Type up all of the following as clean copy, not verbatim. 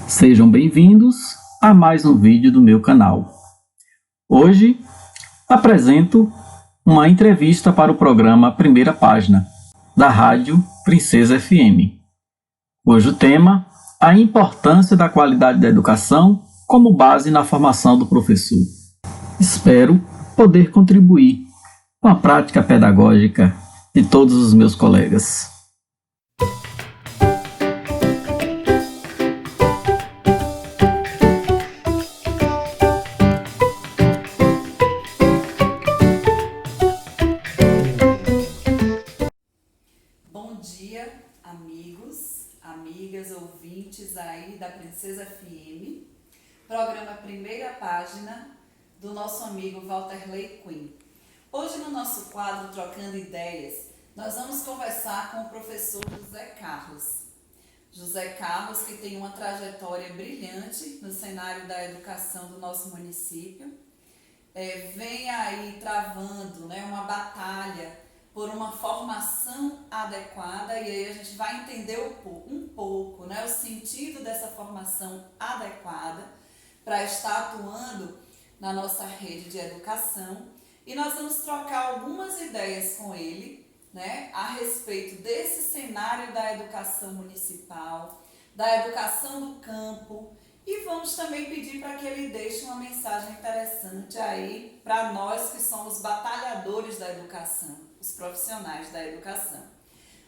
Sejam bem-vindos a mais um vídeo do meu canal. Hoje apresento uma entrevista para o programa Primeira Página, da Rádio Princesa FM, cujo tema é a importância da qualidade da educação como base na formação do professor. Espero poder contribuir com a prática pedagógica de todos os meus colegas. Bom dia, amigos, amigas, ouvintes aí da Princesa FM, programa Primeira Página do nosso amigo Walterley Quinn. Hoje no nosso quadro Trocando Ideias, nós vamos conversar com o professor José Carlos. José Carlos, que tem uma trajetória brilhante no cenário da educação do nosso município, vem aí travando, uma batalha por uma formação adequada, e aí a gente vai entender um pouco, o sentido dessa formação adequada para estar atuando na nossa rede de educação, e nós vamos trocar algumas ideias com ele, a respeito desse cenário da educação municipal, da educação do campo, e vamos também pedir para que ele deixe uma mensagem interessante aí para nós que somos batalhadores da educação, os profissionais da educação.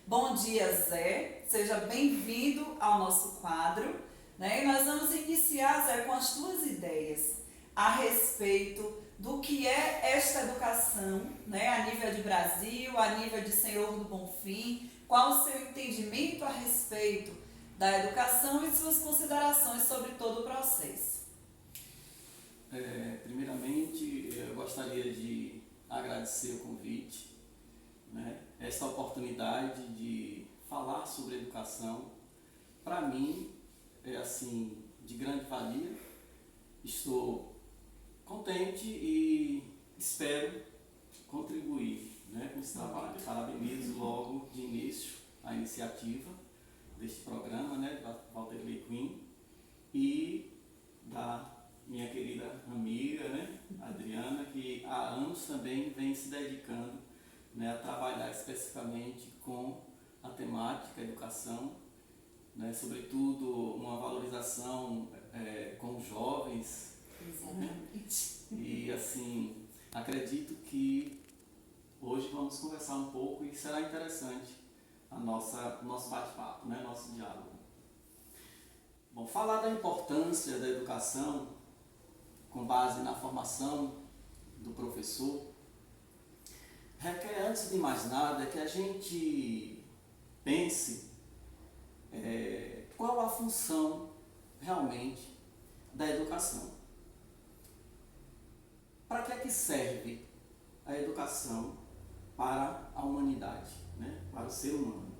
Bom dia, Zé, seja bem-vindo ao nosso quadro, E nós vamos iniciar, Zé, com as tuas ideias a respeito do que é esta educação, a nível de Brasil, a nível de Senhor do Bonfim, qual o seu entendimento a respeito da educação e suas considerações sobre todo o processo. Primeiramente, eu gostaria de agradecer o convite, esta oportunidade de falar sobre educação. Para mim, é de grande valia. Estou contente e espero contribuir com esse trabalho. Parabenizo logo de início a iniciativa deste programa, da Walterley Quinn, e da minha querida amiga, Adriana, que há anos também vem se dedicando a trabalhar especificamente com a temática educação, sobretudo uma valorização com os jovens. Exatamente. E acredito que hoje vamos conversar um pouco e será interessante nosso bate-papo, nosso diálogo. Bom, falar da importância da educação com base na formação do professor requer, antes de mais nada, que a gente pense qual a função realmente da educação. Para que é que serve a educação para a humanidade, para o ser humano?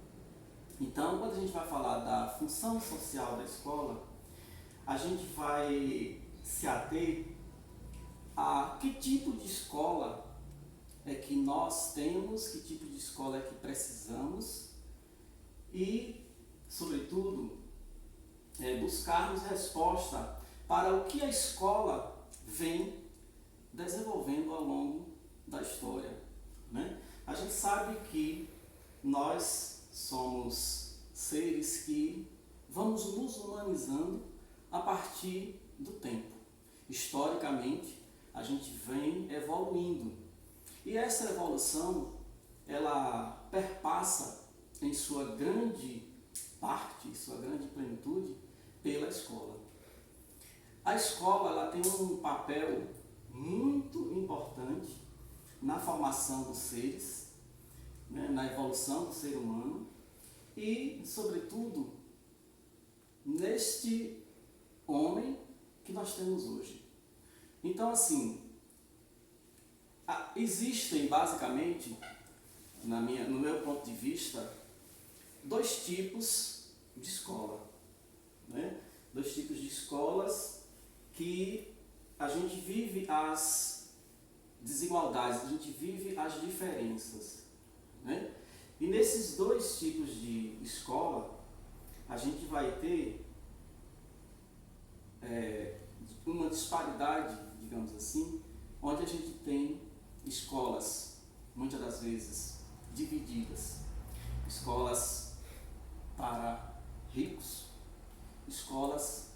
Então, quando a gente vai falar da função social da escola, a gente vai se ater a que tipo de escola é que nós temos, que tipo de escola é que precisamos e, sobretudo, buscarmos resposta para o que a escola vem desenvolvendo ao longo da história. A gente sabe que nós somos seres que vamos nos humanizando a partir do tempo. Historicamente, a gente vem evoluindo. E essa evolução, ela perpassa em sua grande parte, sua grande plenitude, pela escola. A escola, ela tem um papel muito importante na formação dos seres, na evolução do ser humano e, sobretudo, neste homem que nós temos hoje. Então, existem basicamente, no meu ponto de vista, dois tipos de escola. Dois tipos de escolas que a gente vive as desigualdades, a gente vive as diferenças. E nesses dois tipos de escola, a gente vai ter disparidade, digamos assim, onde a gente tem escolas, muitas das vezes, divididas. Escolas para ricos, escolas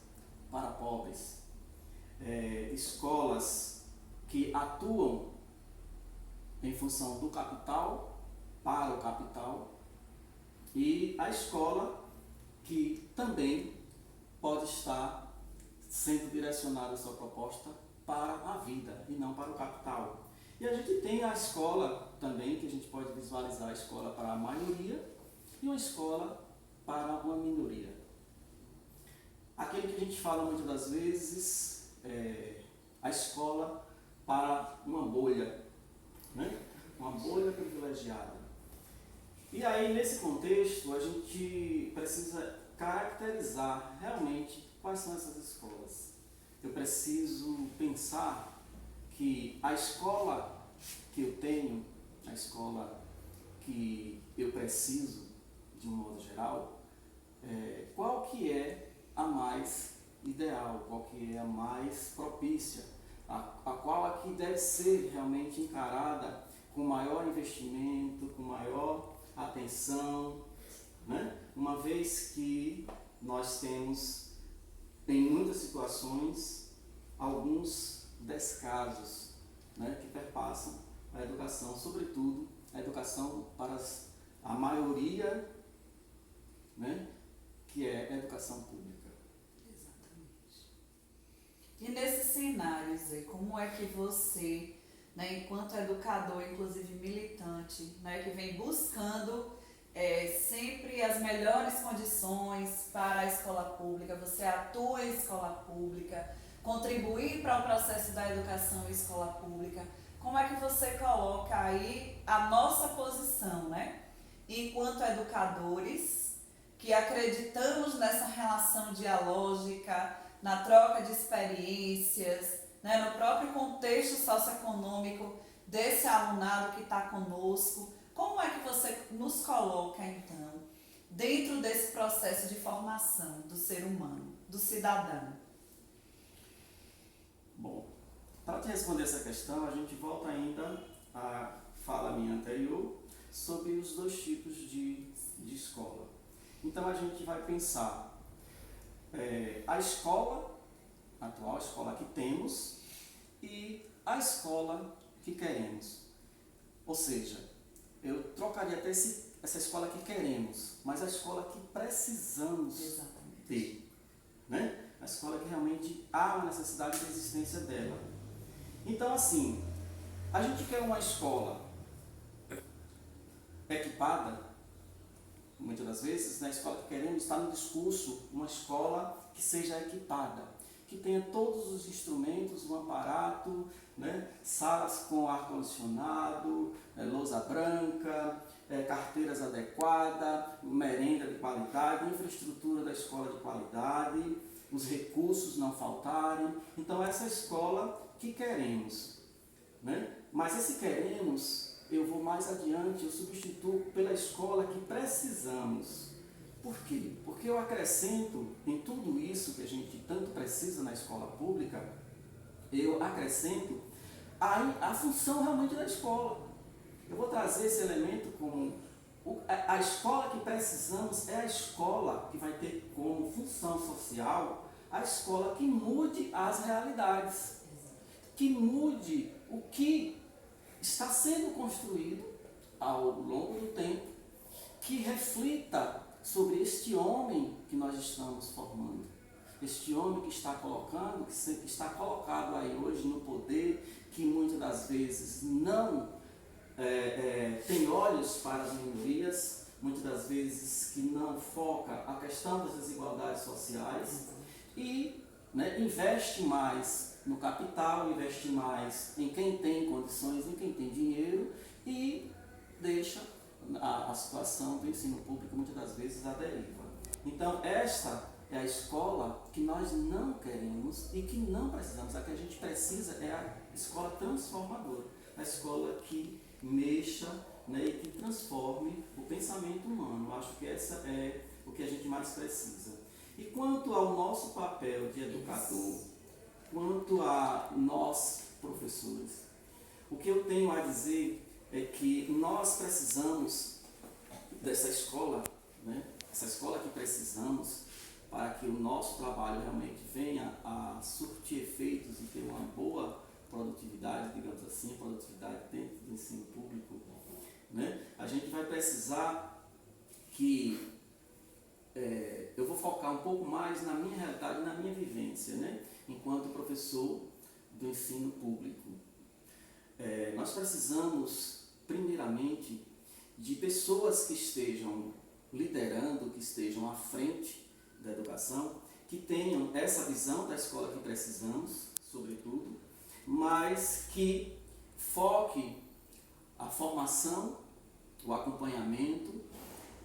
para pobres, escolas que atuam em função do capital, para o capital, e a escola que também pode estar sendo direcionada a sua proposta para a vida e não para o capital. E a gente tem a escola também, que a gente pode visualizar a escola para a maioria e uma escola para uma minoria. Aquele que a gente fala muitas das vezes é a escola para uma bolha, né? Uma bolha privilegiada. E aí, nesse contexto, a gente precisa caracterizar realmente quais são essas escolas. Eu preciso pensar que a escola que eu tenho, a escola que eu preciso, de um modo geral, qual que é a mais ideal, qual que é a mais propícia, a qual aqui deve ser realmente encarada com maior investimento, com maior atenção, né? Uma vez que nós temos, em muitas situações, alguns descasos, né, que perpassam a educação, sobretudo a educação para a maioria, né, que é a educação pública. Exatamente. E nesse cenário, Zé, como é que você, né, enquanto educador, inclusive militante, né, que vem buscando sempre as melhores condições para a escola pública, você atua em escola pública, contribuir para o processo da educação em escola pública, como é que você coloca aí a nossa posição, né, enquanto educadores, que acreditamos nessa relação dialógica, na troca de experiências, né, no próprio contexto socioeconômico desse alunado que está conosco. Como é que você nos coloca, então, dentro desse processo de formação do ser humano, do cidadão? Bom, para te responder essa questão, a gente volta ainda à fala minha anterior sobre os dois tipos de escola. Então a gente vai pensar a escola, a atual escola que temos, e a escola que queremos. Ou seja, eu trocaria até essa escola que queremos, mas a escola que precisamos ter, né? A escola que realmente há uma necessidade de existência dela. Então, assim, a gente quer uma escola equipada, muitas das vezes, na escola que queremos, está no discurso uma escola que seja equipada, que tenha todos os instrumentos, um aparato, né? Salas com ar-condicionado, lousa branca, carteiras adequadas, merenda de qualidade, infraestrutura da escola de qualidade, os recursos não faltarem. Então, essa escola que queremos, né? Mas esse queremos, eu vou mais adiante, eu substituo pela escola que precisamos. Por quê? Porque eu acrescento em tudo isso que a gente tanto precisa na escola pública, eu acrescento a função realmente da escola. Eu vou trazer esse elemento como a escola que precisamos é a escola que vai ter como função social a escola que mude as realidades, que mude o que está sendo construído ao longo do tempo, que reflita sobre este homem que nós estamos formando, este homem que está colocando, que está colocado aí hoje no poder, que muitas das vezes não tem olhos para as minorias, muitas das vezes que não foca a questão das desigualdades sociais e, né, investe mais no capital, investe mais em quem tem condições, em quem tem dinheiro e deixa a situação do ensino público muitas das vezes à deriva. Então esta é a escola que nós não queremos e que não precisamos. A que a gente precisa é a escola transformadora, a escola que mexa, né, e que transforme o pensamento humano. Eu acho que essa é o que a gente mais precisa. E quanto ao nosso papel de educador, quanto a nós, professores. O que eu tenho a dizer é que nós precisamos dessa escola, né? Essa escola que precisamos para que o nosso trabalho realmente venha a surtir efeitos e ter uma boa produtividade, digamos assim, produtividade dentro do ensino público, né? A gente vai precisar que eu vou focar um pouco mais na minha realidade, na minha vivência, né? Enquanto professor do ensino público. Nós precisamos, primeiramente, de pessoas que estejam liderando, que estejam à frente da educação, que tenham essa visão da escola que precisamos, sobretudo, mas que foque a formação, o acompanhamento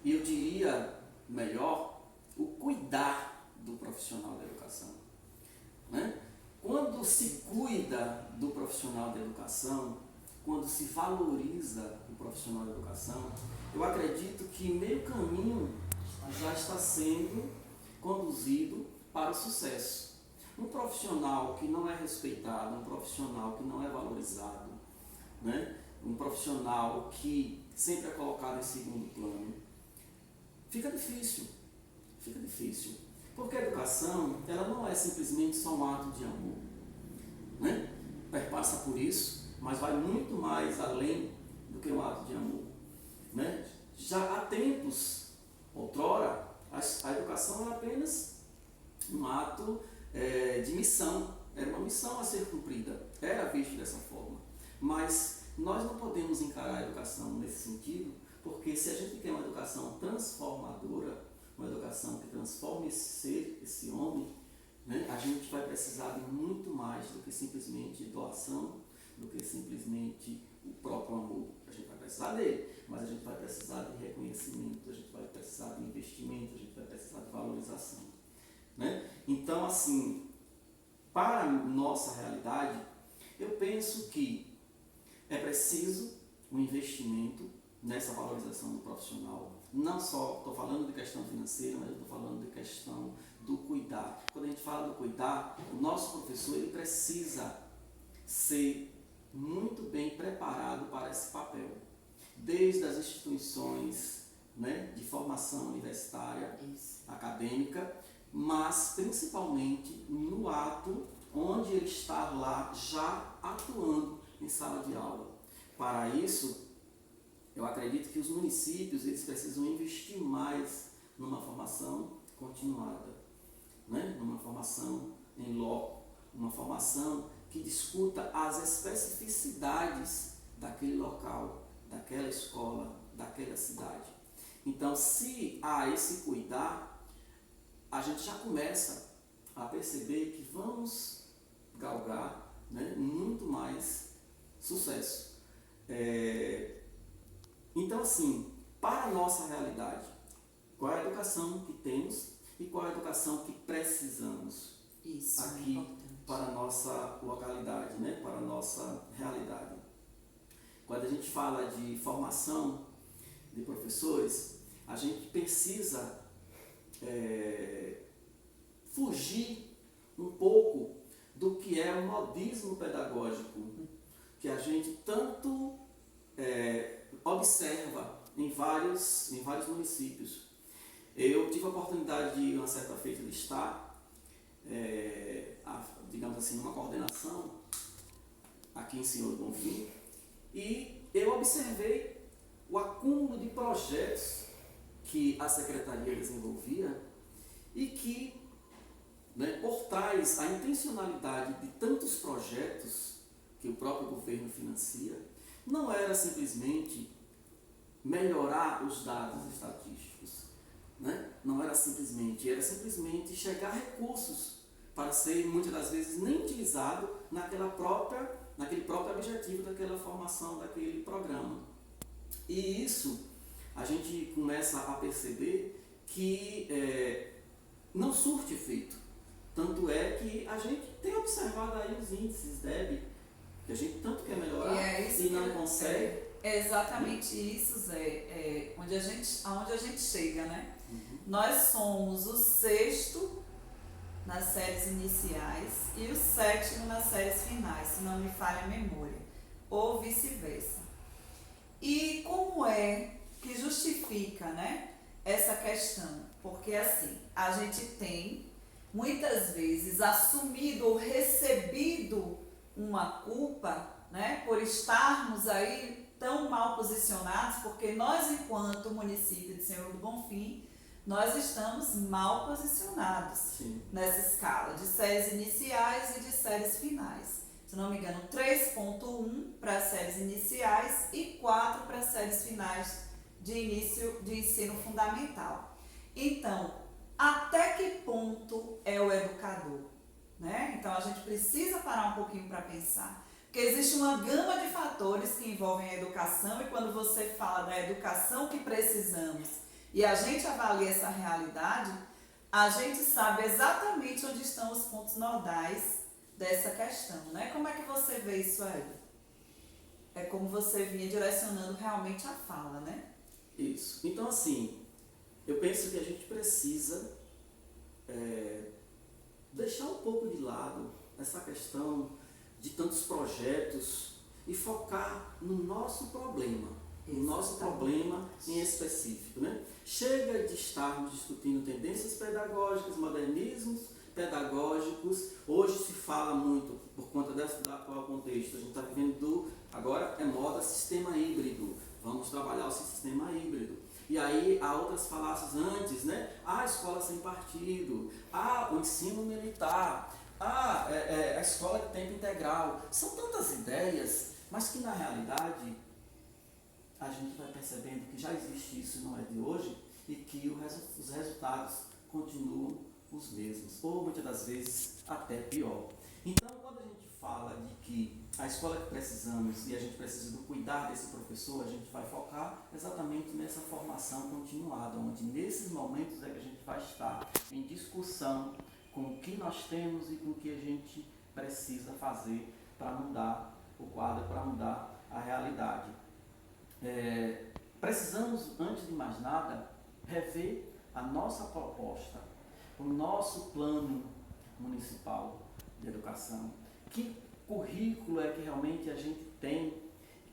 e, eu diria melhor, o cuidar do profissional da educação, né? Quando se cuida do profissional da educação, quando se valoriza o profissional da educação, eu acredito que meio caminho já está sendo conduzido para o sucesso. Um profissional que não é respeitado, um profissional que não é valorizado, né? Um profissional que sempre é colocado em segundo plano, fica difícil. Porque a educação, ela não é simplesmente só um ato de amor, né? Perpassa por isso, mas vai muito mais além do que um ato de amor, né? Já há tempos, outrora, a educação era apenas um ato de missão, era uma missão a ser cumprida, era visto dessa forma. Mas nós não podemos encarar a educação nesse sentido, porque se a gente quer uma educação transformadora, uma educação que transforme esse ser, esse homem, né, a gente vai precisar de muito mais do que simplesmente doação, do que simplesmente o próprio amor. A gente vai precisar dele, mas a gente vai precisar de reconhecimento, a gente vai precisar de investimento, a gente vai precisar de valorização, né? Então, assim, para a nossa realidade, eu penso que é preciso um investimento nessa valorização do profissional. Não só estou falando de questão financeira, mas eu estou falando de questão do cuidar. Quando a gente fala do cuidar, o nosso professor ele precisa ser muito bem preparado para esse papel. Desde as instituições, né, de formação universitária, acadêmica, mas principalmente no ato onde ele está lá já atuando em sala de aula. Para isso, eu acredito que os municípios eles precisam investir mais numa formação continuada, né? Numa formação em loco, uma formação que discuta as especificidades daquele local, daquela escola, daquela cidade. Então, se há esse cuidar, a gente já começa a perceber que vamos galgar, né, muito mais sucesso. Então, assim, para a nossa realidade, qual é a educação que temos e qual é a educação que precisamos aqui para a nossa localidade, né? Para a nossa realidade. Quando a gente fala de formação de professores, a gente precisa fugir um pouco do que é o modismo pedagógico que a gente tanto observa em vários municípios. Eu tive a oportunidade de, uma certa feita, de estar, digamos assim, numa coordenação aqui em Senhor do Bonfim, e eu observei o acúmulo de projetos que a Secretaria desenvolvia e que, né, por trás a intencionalidade de tantos projetos que o próprio governo financia, não era simplesmente melhorar os dados estatísticos, né? Não era simplesmente chegar a recursos para ser muitas das vezes nem utilizado naquele próprio objetivo daquela formação, daquele programa. E isso a gente começa a perceber que não surte efeito. Tanto é que a gente tem observado aí os índices DEB, que a gente tanto quer melhorar e não consegue. É exatamente isso, Zé, aonde a gente chega, né? Nós somos o sexto nas séries iniciais e o 7º nas séries finais, se não me falha a memória, ou vice-versa. E como é que justifica, né, essa questão? Porque assim, a gente tem muitas vezes assumido ou recebido uma culpa, né, por estarmos aí tão mal posicionados, porque nós, enquanto município de Senhor do Bonfim, nós estamos mal posicionados. Sim. Nessa escala de séries iniciais e de séries finais. Se não me engano, 3.1 para as séries iniciais e 4 para as séries finais de início de ensino fundamental. Então, até que ponto é o educador? Né? Então, a gente precisa parar um pouquinho para pensar. Porque existe uma gama de fatores que envolvem a educação, e quando você fala da educação que precisamos e a gente avalia essa realidade, a gente sabe exatamente onde estão os pontos nodais dessa questão, né? Como é que você vê isso aí? É como você vinha direcionando realmente a fala, né? Isso. Então, assim, eu penso que a gente precisa deixar um pouco de lado essa questão de tantos projetos e focar no nosso problema, no nosso problema em específico, né? Chega de estarmos discutindo tendências pedagógicas, modernismos pedagógicos. Hoje se fala muito, por conta do atual contexto, a gente está vivendo agora é moda sistema híbrido, vamos trabalhar o sistema híbrido. E aí há outras falácias antes, né? A escola sem partido, o ensino militar, a escola de tempo integral. São tantas ideias, mas que na realidade a gente vai percebendo que já existe isso e não é de hoje, e que os resultados continuam os mesmos, ou muitas das vezes até pior. Então, quando a gente fala de que a escola que precisamos e a gente precisa do cuidar desse professor, a gente vai focar exatamente nessa formação continuada, onde nesses momentos é que a gente vai estar em discussão com o que nós temos e com o que a gente precisa fazer para mudar o quadro, para mudar a realidade. Precisamos, antes de mais nada, rever a nossa proposta, o nosso plano municipal de educação. Que currículo é que realmente a gente tem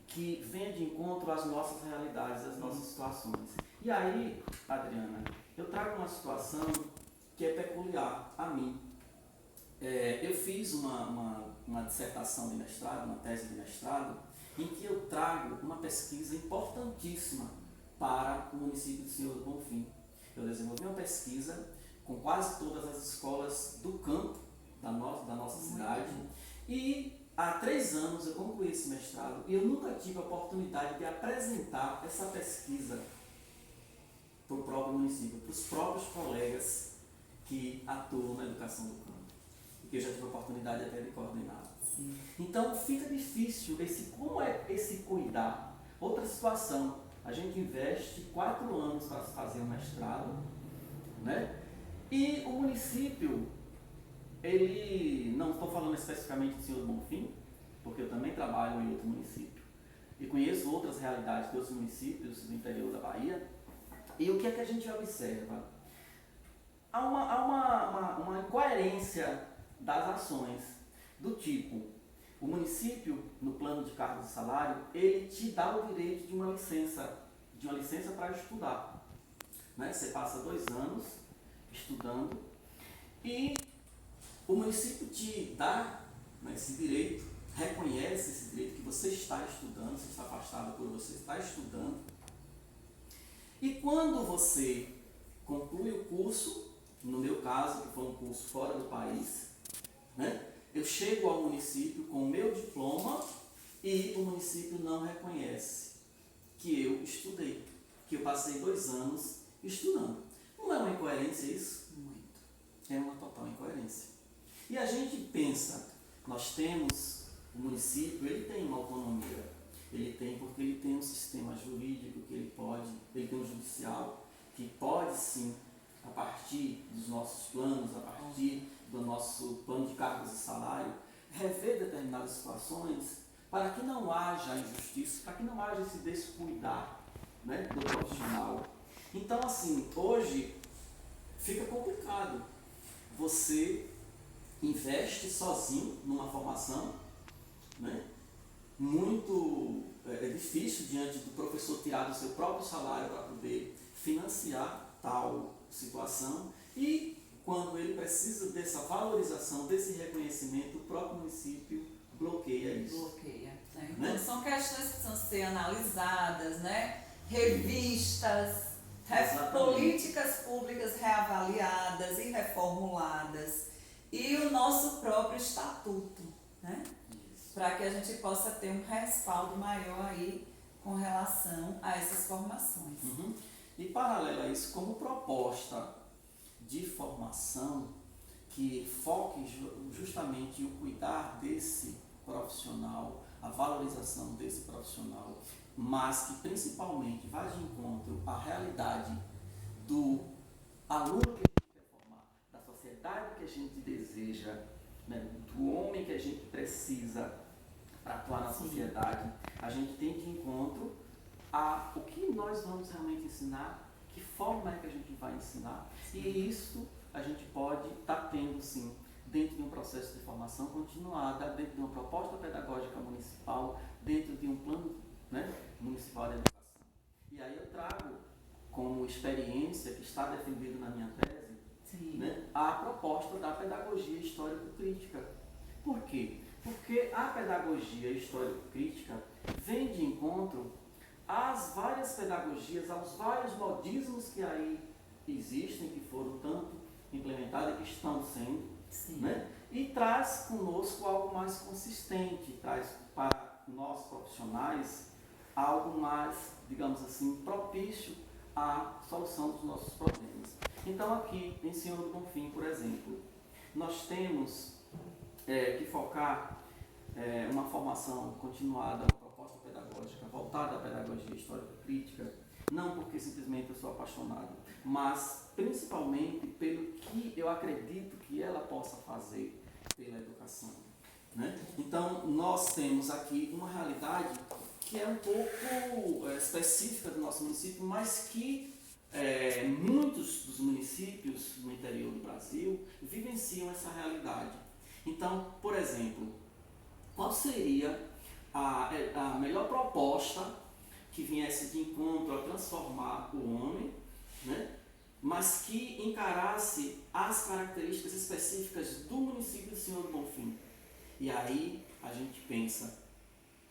que venha de encontro às nossas realidades, às nossas situações. E aí, Adriana, eu trago uma situação que é peculiar a mim. Eu fiz uma dissertação de mestrado, uma tese de mestrado, em que eu trago uma pesquisa importantíssima para o município de Senhor do Bonfim. Eu desenvolvi uma pesquisa com quase todas as escolas do campo da nossa cidade, e há 3 anos eu concluí esse mestrado e eu nunca tive a oportunidade de apresentar essa pesquisa para o próprio município, para os próprios colegas que atuam na educação do campo, e que eu já tive a oportunidade até de coordenar. Sim. Então fica difícil como é esse cuidar. Outra situação, a gente investe 4 anos para fazer um mestrado, né? E o município, ele, não estou falando especificamente do Senhor do Bonfim, porque eu também trabalho em outro município e conheço outras realidades de outros municípios do interior da Bahia. E o que é que a gente observa? Há uma incoerência das ações, do tipo, o município, no plano de cargos e salário, ele te dá o direito de uma licença para estudar. Né? Você passa 2 anos estudando e o município te dá, né, esse direito, reconhece esse direito que você está estudando, você está afastado por você está estudando. E quando você conclui o curso, no meu caso, que foi um curso fora do país, né, eu chego ao município com o meu diploma e o município não reconhece que eu estudei, que eu passei 2 anos estudando. Não é uma incoerência isso? Muito. É uma total incoerência. E a gente pensa, nós temos, o município, ele tem uma autonomia, ele tem porque ele tem um sistema jurídico que ele tem um judicial que pode sim, a partir dos nossos planos, a partir do nosso plano de cargos e salário, rever determinadas situações para que não haja injustiça, para que não haja esse descuidar, né, do profissional. Então, assim, hoje fica complicado você investe sozinho numa formação, né? Muito difícil diante do professor tirar do seu próprio salário para poder financiar tal situação, e quando ele precisa dessa valorização, desse reconhecimento, o próprio município bloqueia isso. Bloqueia. Né? Então, são questões que precisam ser analisadas, né? Revistas, políticas públicas reavaliadas e reformuladas, e o nosso próprio estatuto, né? Para que a gente possa ter um respaldo maior aí com relação a essas formações. Uhum. E paralelo a isso, como proposta de formação que foque justamente o cuidar desse profissional, a valorização desse profissional, mas que principalmente vá de encontro à realidade do aluno que a gente quer formar, da sociedade que a gente deseja, né, do homem que a gente precisa para atuar na sociedade, a gente tem de encontro a o que nós vamos realmente ensinar, que forma é que a gente vai ensinar, e isso a gente pode estar tendo, sim, dentro de um processo de formação continuada, dentro de uma proposta pedagógica municipal, dentro de um plano, né, municipal de educação. E aí eu trago como experiência que está defendida na minha tese, né, a proposta da pedagogia histórico-crítica. Por quê? Porque a pedagogia histórico-crítica vem de encontro às várias pedagogias, aos vários modismos que aí existem, que foram tanto implementados e que estão sendo, né? E traz conosco algo mais consistente, traz para nós profissionais algo mais, digamos assim, propício à solução dos nossos problemas. Então aqui em Senhor do Bonfim, por exemplo, nós temos que focar uma formação continuada, uma proposta pedagógica voltada à pedagogia histórico-crítica, não porque simplesmente eu sou apaixonado, mas principalmente pelo que eu acredito que ela possa fazer pela educação, né? Então, nós temos aqui uma realidade que é um pouco específica do nosso município, mas que muitos dos municípios no interior do Brasil vivenciam essa realidade. Então, por exemplo, qual seria a melhor proposta que viesse de encontro a transformar o homem, né, mas que encarasse as características específicas do município de Senhor do Bonfim? E aí a gente pensa,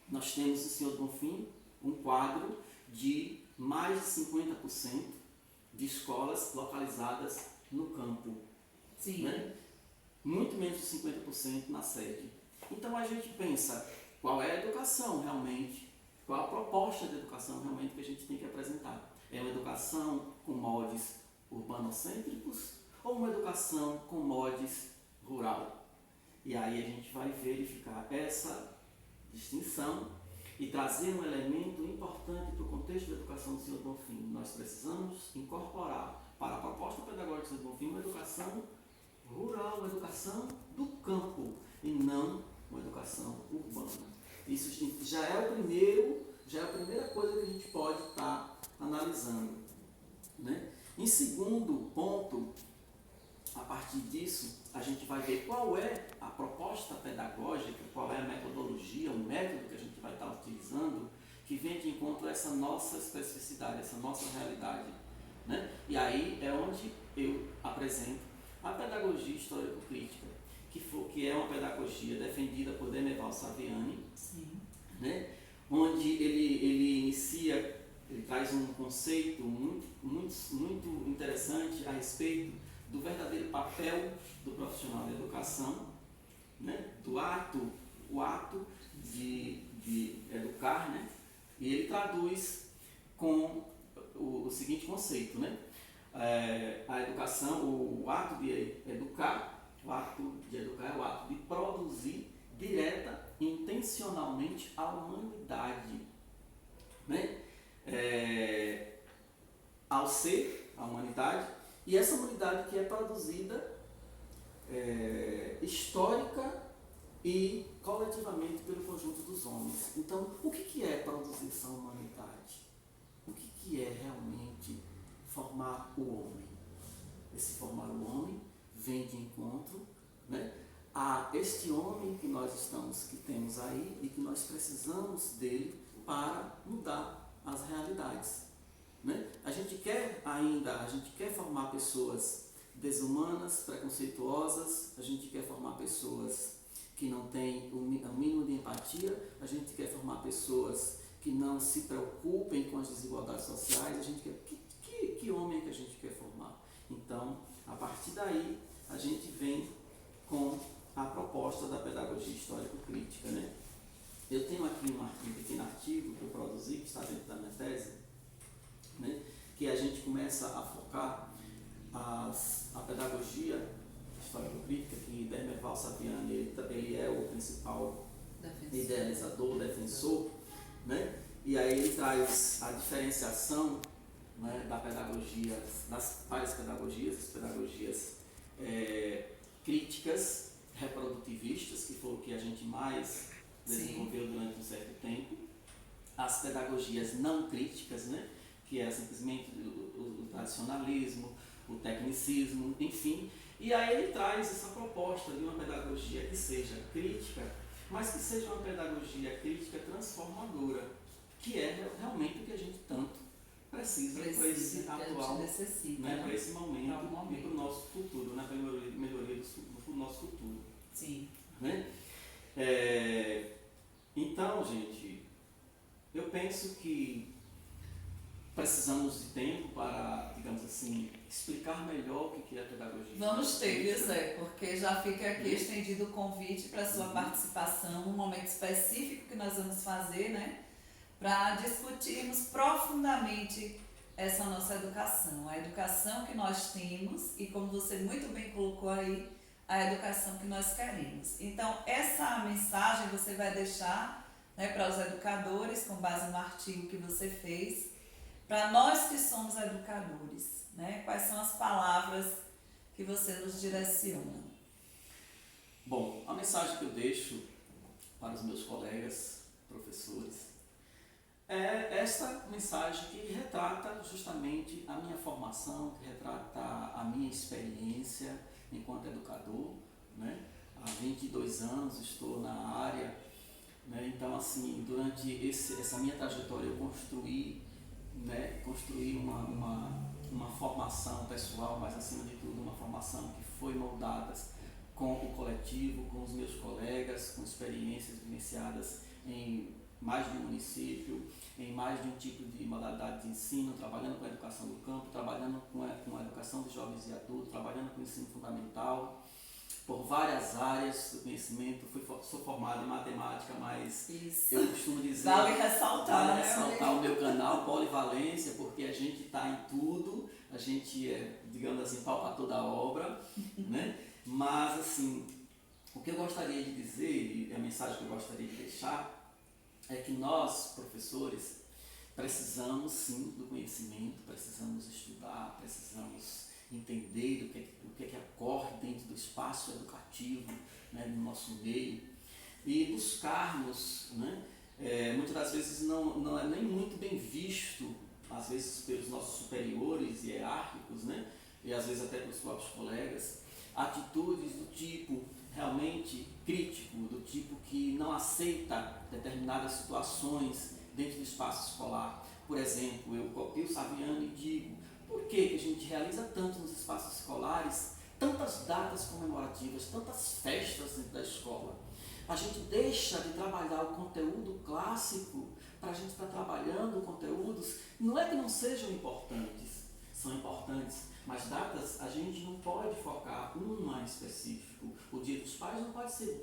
nós temos em Senhor do Bonfim um quadro de mais de 50% de escolas localizadas no campo. Sim. Né? Muito menos de 50% na sede. Então a gente pensa, qual é a educação realmente, qual a proposta de educação realmente que a gente tem que apresentar? É uma educação com modos urbanocêntricos ou uma educação com modos rural? E aí a gente vai verificar essa distinção e trazer um elemento importante para o contexto da educação do Senhor do Bonfim. Nós precisamos incorporar para a proposta pedagógica do Senhor do Bonfim uma educação rural, uma educação do campo e não uma educação urbana. Isso já é a primeira coisa que a gente pode estar analisando, né? Em segundo ponto, a partir disso, a gente vai ver qual é a proposta pedagógica, qual é a metodologia, o método que a gente vai estar utilizando, que vem de encontro a essa nossa especificidade, essa nossa realidade, né? E aí é onde eu apresento a pedagogia histórico-crítica, que é uma pedagogia defendida por Deneval Saviani, né? Onde ele inicia, ele traz um conceito muito interessante a respeito do verdadeiro papel do profissional da educação, né? O ato de educar, né? E ele traduz com o seguinte conceito, né? A educação, o ato de educar é o ato de produzir direta e intencionalmente a humanidade, né? Ao ser a humanidade, e essa humanidade que é produzida histórica e coletivamente pelo conjunto dos homens. Então, o que é produzir essa humanidade? O que é realmente formar o homem? Esse formar o homem vem de encontro, né, a este homem que temos aí e que nós precisamos dele para mudar as realidades, né? A gente quer formar pessoas desumanas, preconceituosas, a gente quer formar pessoas que não têm o mínimo de empatia, a gente quer formar pessoas que não se preocupem com as desigualdades sociais, a gente quer, que homem que a gente quer formar? Então, a partir daí, a gente vem com a proposta da pedagogia histórico-crítica, né? Eu tenho aqui um pequeno artigo que eu produzi, que está dentro da minha tese, né? Que a gente começa a focar a pedagogia histórico-crítica, que Dermerval Saviani ele é o principal idealizador, defensor, né? E aí ele traz a diferenciação, né, da pedagogia, das várias pedagogias, as pedagogias críticas, reprodutivistas, que foi o que a gente mais desenvolveu durante um certo tempo, as pedagogias não críticas, né, que é simplesmente o tradicionalismo, o tecnicismo, enfim. E aí ele traz essa proposta de uma pedagogia que seja crítica, mas que seja uma pedagogia crítica transformadora, que é realmente o que a gente tanto precisa para esse atual, né, para esse momento e para o nosso futuro, né, para a melhoria do nosso futuro. Sim. Né? Então, gente, eu penso que precisamos de tempo para, digamos assim, explicar melhor o que é a pedagogia. Vamos ter, viu, Zé? Porque já fica aqui estendido o convite para a sua participação num momento específico que nós vamos fazer, né? Para discutirmos profundamente essa nossa educação. A educação que nós temos e, como você muito bem colocou aí, a educação que nós queremos. Então, essa mensagem você vai deixar, né, para os educadores, com base no artigo que você fez, para nós que somos educadores, né? Quais são as palavras que você nos direciona? Bom, a mensagem que eu deixo para os meus colegas, professores, é esta mensagem que retrata justamente a minha formação, que retrata a minha experiência enquanto educador, né? Há 22 anos estou na área, né? Então, assim, durante essa minha trajetória eu construí uma formação pessoal, mas acima de tudo uma formação que foi moldada com o coletivo, com os meus colegas, com experiências vivenciadas em mais de um município, em mais de um tipo de modalidade de ensino, trabalhando com a educação do campo, trabalhando com a educação de jovens e adultos, trabalhando com o ensino fundamental, por várias áreas do conhecimento. Sou formado em matemática, mas Isso. Eu costumo dizer... Vale ressaltar, o meu canal Polivalência, porque a gente está em tudo, a gente é, digamos assim, pau para toda a obra, né? Mas, assim, o que eu gostaria de dizer, e a mensagem que eu gostaria de deixar, é que nós, professores, precisamos sim do conhecimento, precisamos estudar, precisamos entender o que é que ocorre dentro do espaço educativo, né, no nosso meio, e buscarmos, né, muitas das vezes não é nem muito bem visto, às vezes pelos nossos superiores hierárquicos, né, e às vezes até pelos próprios colegas, atitudes do tipo realmente crítico, do tipo que não aceita determinadas situações dentro do espaço escolar. Por exemplo, eu copio o Saviani e digo: por que a gente realiza tanto nos espaços escolares, tantas datas comemorativas, tantas festas dentro da escola? A gente deixa de trabalhar o conteúdo clássico para a gente estar trabalhando conteúdos, não é que não sejam importantes, são importantes, mas datas a gente não pode focar uma em específico. O Dia dos Pais não pode ser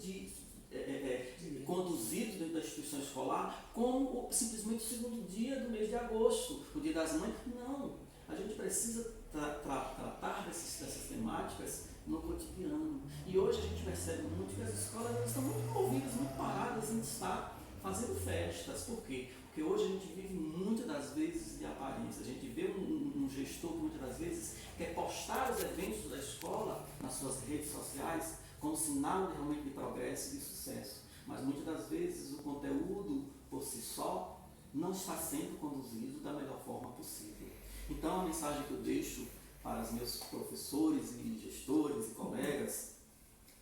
conduzido dentro da instituição escolar como simplesmente o segundo dia do mês de agosto, o Dia das Mães. Não, a gente precisa tratar dessas temáticas no cotidiano. E hoje a gente percebe muito que as escolas estão muito envolvidas, muito paradas em estar fazendo festas. Por quê? Porque hoje a gente vive muitas das vezes de aparência. A gente vê um gestor que muitas das vezes quer postar os eventos da escola nas suas redes sociais como sinal realmente de progresso e de sucesso. Mas muitas das vezes o conteúdo por si só não está sendo conduzido da melhor forma possível. Então a mensagem que eu deixo para os meus professores e gestores e colegas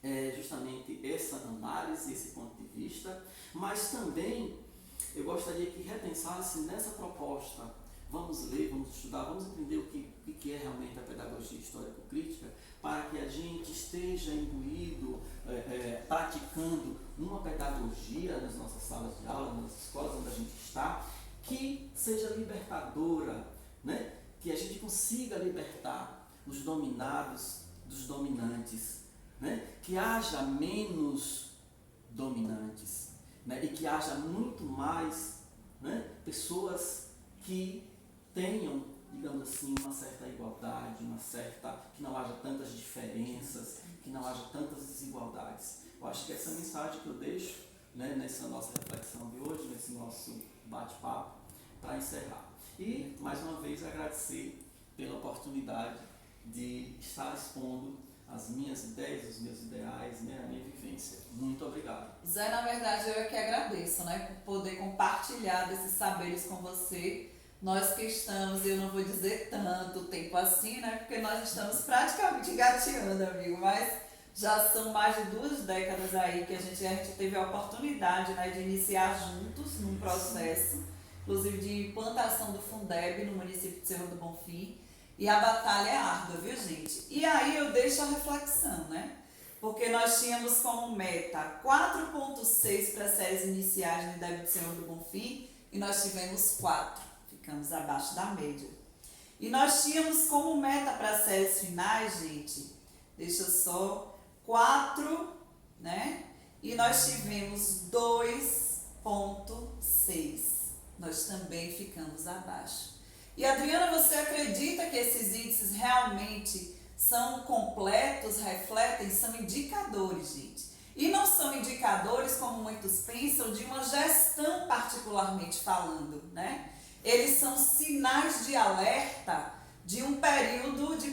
é justamente essa análise, esse ponto de vista, mas também eu gostaria que repensasse nessa proposta. Vamos ler, vamos estudar, vamos entender o que é realmente a pedagogia histórico-crítica, para que a gente esteja imbuído, praticando uma pedagogia nas nossas salas de aula, nas escolas onde a gente está, que seja libertadora, né? Que a gente consiga libertar os dominados dos dominantes, né? Que haja menos dominantes, né? E que haja muito mais, né, pessoas que tenham, digamos assim, uma certa igualdade, que não haja tantas diferenças, que não haja tantas desigualdades. Eu acho que essa é a mensagem que eu deixo, né, nessa nossa reflexão de hoje, nesse nosso bate-papo, para encerrar. E, mais uma vez, agradecer pela oportunidade de estar expondo as minhas ideias, os meus ideais, né, a minha vivência. Muito obrigado. Zé, na verdade, eu é que agradeço, né, por poder compartilhar desses saberes com você. Nós que estamos, eu não vou dizer tanto tempo assim, né, porque nós estamos praticamente engateando, amigo, mas já são mais de 2 décadas aí que a gente teve a oportunidade, né, de iniciar juntos num processo, inclusive de implantação do Fundeb no município de Cerro do Bonfim. E a batalha é árdua, viu, gente? E aí eu deixo a reflexão, né? Porque nós tínhamos como meta 4,6 para as séries iniciais no IDEB de Cerro do Bonfim e nós tivemos 4, ficamos abaixo da média. E nós tínhamos como meta para as séries finais, gente, deixa só, 4, né? E nós tivemos 2,6. Nós também ficamos abaixo. E Adriana, você acredita que esses índices realmente são completos, refletem, são indicadores, gente? E não são indicadores, como muitos pensam, de uma gestão particularmente falando, né? Eles são sinais de alerta de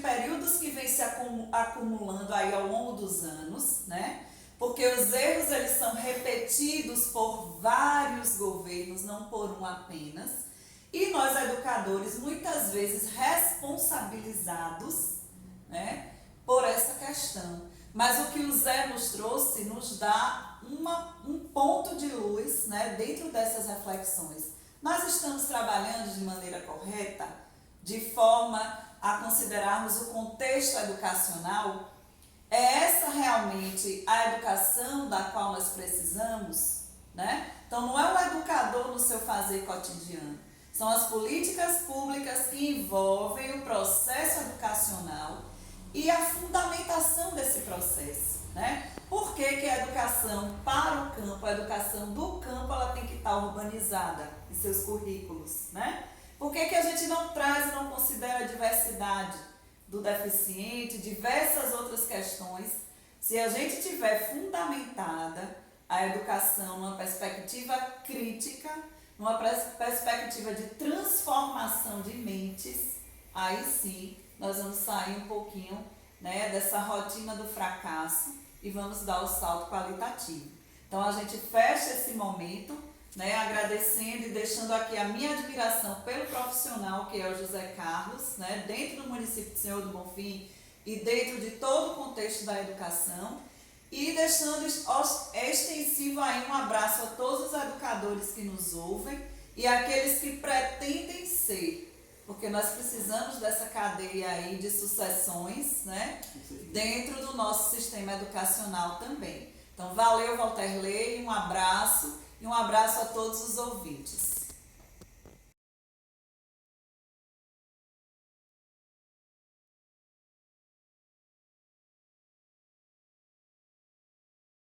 períodos que vêm se acumulando aí ao longo dos anos, né? Porque os erros, eles são repetidos por vários governos, não por um apenas. E nós, educadores, muitas vezes responsabilizados, né, por essa questão. Mas o que o Zé nos trouxe nos dá um ponto de luz, né, dentro dessas reflexões. Nós estamos trabalhando de maneira correta, de forma a considerarmos o contexto educacional. É essa realmente a educação da qual nós precisamos, né? Então, não é o educador no seu fazer cotidiano. São as políticas públicas que envolvem o processo educacional e a fundamentação desse processo, né? Por que a educação para o campo, a educação do campo, ela tem que estar urbanizada em seus currículos, né? Por que a gente não traz e não considera a diversidade do deficiente, diversas outras questões, se a gente tiver fundamentada a educação numa perspectiva crítica, numa perspectiva de transformação de mentes, aí sim nós vamos sair um pouquinho, né, dessa rotina do fracasso e vamos dar o salto qualitativo. Então a gente fecha esse momento, né, agradecendo e deixando aqui a minha admiração pelo profissional que é o José Carlos, né, dentro do município de Cerro do Bonfim e dentro de todo o contexto da educação. E deixando extensivo aí um abraço a todos os educadores que nos ouvem e aqueles que pretendem ser, porque nós precisamos dessa cadeia aí de sucessões, né, dentro do nosso sistema educacional também. Então, valeu, Walterley, um abraço e um abraço a todos os ouvintes.